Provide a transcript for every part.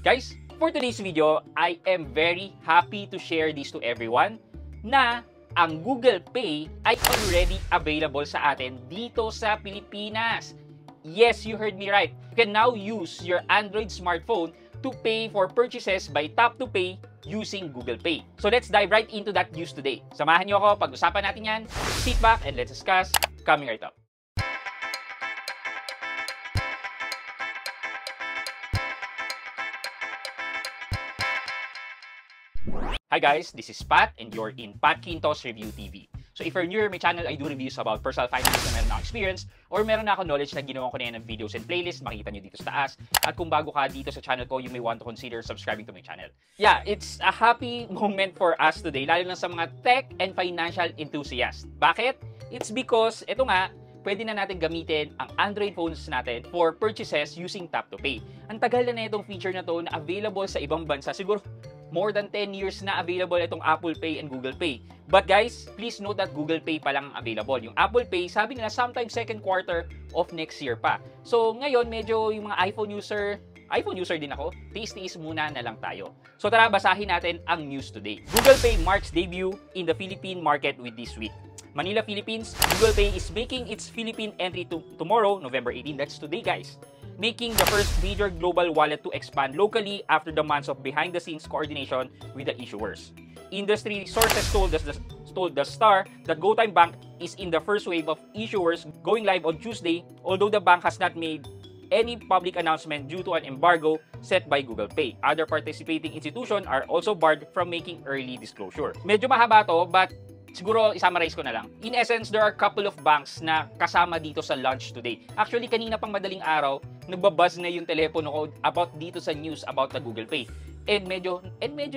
Guys, for today's video, I am very happy to share this to everyone na ang Google Pay ay already available sa atin dito sa Pilipinas. Yes, you heard me right. You can now use your Android smartphone to pay for purchases by Tap to Pay using Google Pay. So let's dive right into that news today. Samahan niyo ako, pag-usapan natin yan. Sit back and let's discuss coming right up. Hi guys, this is Pat and you're in Pat Quintos Review TV. So if you're new to my channel, I do reviews about personal finance na meron akong experience or meron na ako knowledge na ginawa ko na yan ng videos and playlist, makita nyo dito sa taas. At kung bago ka dito sa channel ko, you may want to consider subscribing to my channel. Yeah, it's a happy moment for us today, lalo na sa mga tech and financial enthusiasts. Bakit? It's because, ito nga, pwede na natin gamitin ang Android phones natin for purchases using Tap to Pay. Ang tagal na itong feature na to na available sa ibang bansa. Siguro, more than 10 years na available itong Apple Pay and Google Pay. But guys, please note that Google Pay pa lang available. Yung Apple Pay, sabi nila sometime second quarter of next year pa. So ngayon, medyo yung mga iPhone user din ako, tiis-tiis muna na lang tayo. So tara, basahin natin ang news today. Google Pay marks debut in the Philippine market with this week. Manila, Philippines, Google Pay is making its Philippine entry tomorrow, November 18. That's today, guys. Making the first major global wallet to expand locally after the months of behind-the-scenes coordination with the issuers. Industry sources told the Star that GoTyme Bank is in the first wave of issuers going live on Tuesday, although the bank has not made any public announcement due to an embargo set by Google Pay. Other participating institutions are also barred from making early disclosure. Medyo mahaba to, but siguro i-summarize ko na lang. In essence, there are a couple of banks na kasama dito sa launch today. Actually, kanina pang madaling araw, nagbabuzz na yung telepono ko about dito sa news about the Google Pay. And medyo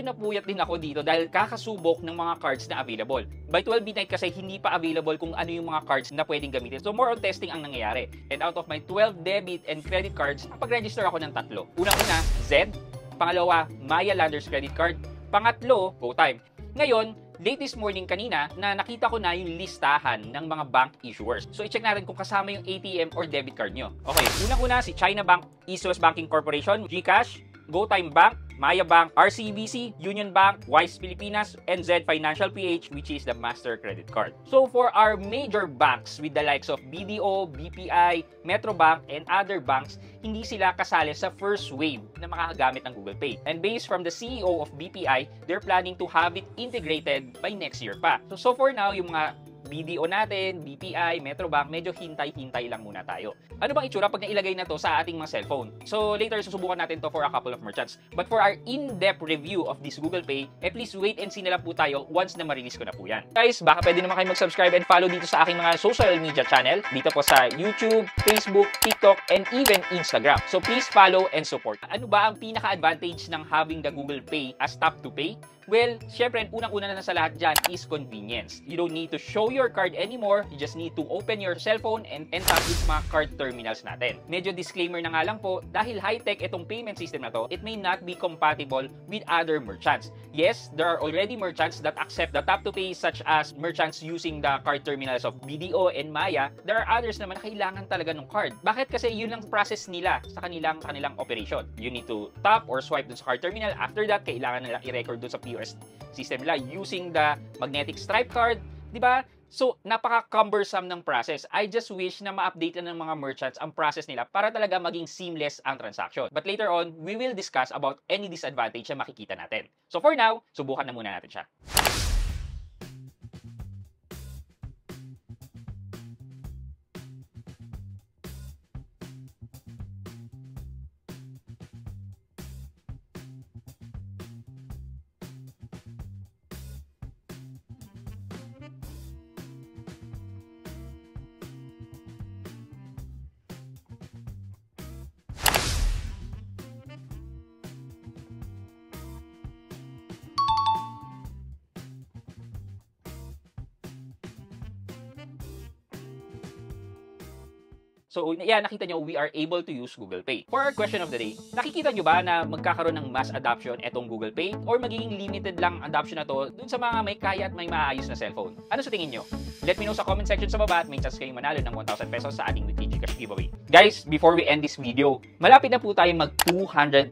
napuyat din ako dito dahil kakasubok ng mga cards na available. By 12 midnight kasi hindi pa available kung ano yung mga cards na pwedeng gamitin. So more on testing ang nangyayari. And out of my 12 debit and credit cards, napag-register ako ng 3. Unang-una, Zed. Pangalawa, Maya Landers Credit Card. Pangatlo, GoTyme. Ngayon, late this morning kanina na nakita ko na yung listahan ng mga bank issuers. So i-check natin kung kasama yung ATM or debit card nyo. Okay, unang-una si China Bank, East West Banking Corporation, GCash, GoTyme Bank, Maya Bank, RCBC, Union Bank, Wise Pilipinas, and Z Financial PH, which is the Master Credit Card. So for our major banks with the likes of BDO, BPI, Metrobank, and other banks, hindi sila kasali sa first wave na makakagamit ng Google Pay. And based from the CEO of BPI, they're planning to have it integrated by next year pa. So for now, yung mga BDO natin, BPI, Metrobank, medyo hintay-hintay lang muna tayo. Ano bang itsura pag nailagay na to sa ating mga cellphone? So later, susubukan natin to for a couple of merchants. But for our in-depth review of this Google Pay, please wait and see na lang po tayo once na ma-release ko na po yan. Guys, baka pwede naman kayo mag-subscribe and follow dito sa aking mga social media channel. Dito po sa YouTube, Facebook, TikTok, and even Instagram. So please follow and support. Ano ba ang pinaka-advantage ng having the Google Pay as Tap to Pay? Well, syempre, unang-una na sa lahat dyan is convenience. You don't need to show your card anymore. You just need to open your cellphone and tap with mga card terminals natin. Medyo disclaimer na nga lang po, dahil high-tech itong payment system na to, it may not be compatible with other merchants. Yes, there are already merchants that accept the Tap to Pay such as merchants using the card terminals of BDO and Maya. There are others naman na kailangan talaga ng card. Bakit? Kasi yun lang process nila sa kanilang operation. You need to tap or swipe dun sa card terminal. After that, kailangan nila i-record dun sa POS system nila using the magnetic stripe card, di ba? So, napaka-cumbersome ng process. I just wish na ma-update na ng mga merchants ang process nila para talaga maging seamless ang transaction. But later on, we will discuss about any disadvantage na makikita natin. So for now, subukan na muna natin siya. So, yan, nakita nyo, we are able to use Google Pay. For our question of the day, nakikita nyo ba na magkakaroon ng mass adoption etong Google Pay? Or magiging limited lang adoption na to dun sa mga may kaya at may maayos na cellphone? Ano sa tingin nyo? Let me know sa comment section sa baba at may chance kayong manalo ng 1,000 pesos sa ating weekly Gcash giveaway. Guys, before we end this video, malapit na po tayo mag 200,000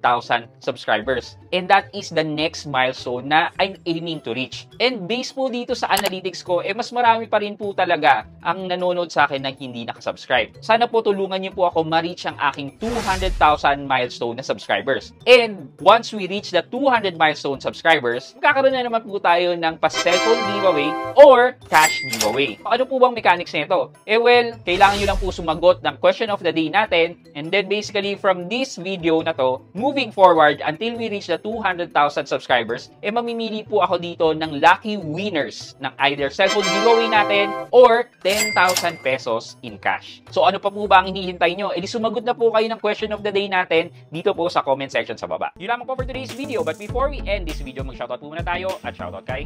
subscribers. And that is the next milestone na I'm aiming to reach. And based po dito sa analytics ko, mas marami pa rin po talaga ang nanonood sa akin na hindi nakasubscribe. Sana po tulungan niyo po ako ma-reach ang aking 200,000 milestone na subscribers. And once we reach the 200 milestone subscribers, magkakaroon na naman po tayo ng pa-cellphone giveaway or cash giveaway. Ano po bang mechanics nito? Well, kailangan nyo lang po sumagot ng question of the day natin, and then basically from this video na to, moving forward until we reach the 200,000 subscribers, mamimili po ako dito ng lucky winners ng either cellphone giveaway natin or 10,000 pesos in cash. So ano pa po ba ang hinihintay nyo? Di sumagot na po kayo ng question of the day natin dito po sa comment section sa baba. Yun lamang po for today's video, but before we end this video, mag-shoutout po muna tayo at shoutout kay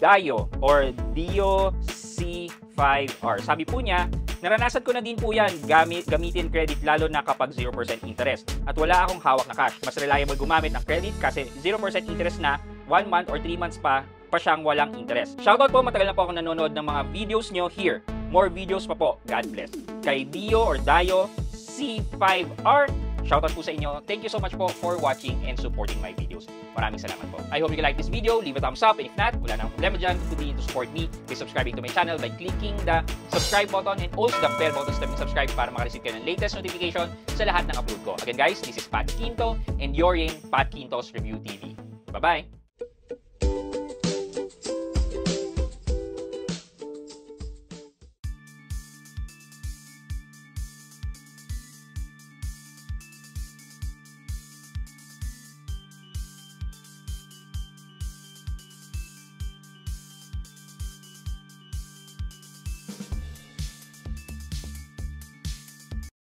Dayo or Dio C5R. Sabi po niya, naranasan ko na din po yan gamitin credit lalo na kapag 0% interest at wala akong hawak na cash. Mas reliable gumamit ng credit kasi 0% interest na 1 month or 3 months pa siyang walang interest. Shoutout po, matagal na po ako nanonood ng mga videos nyo here. More videos pa po. God bless. Kay Dio or Dayo C5R, shoutout po sa inyo. Thank you so much po for watching and supporting my videos. Maraming salamat po. I hope you like this video. Leave a thumbs up, and if not, wala nang problema dyan. Continue to support me by subscribing to my channel by clicking the subscribe button and also the bell button to subscribe para makareceive kayo ng latest notification sa lahat ng upload ko. Again guys, this is Pat Quinto and you're in Pat Quinto's Review TV. Bye-bye!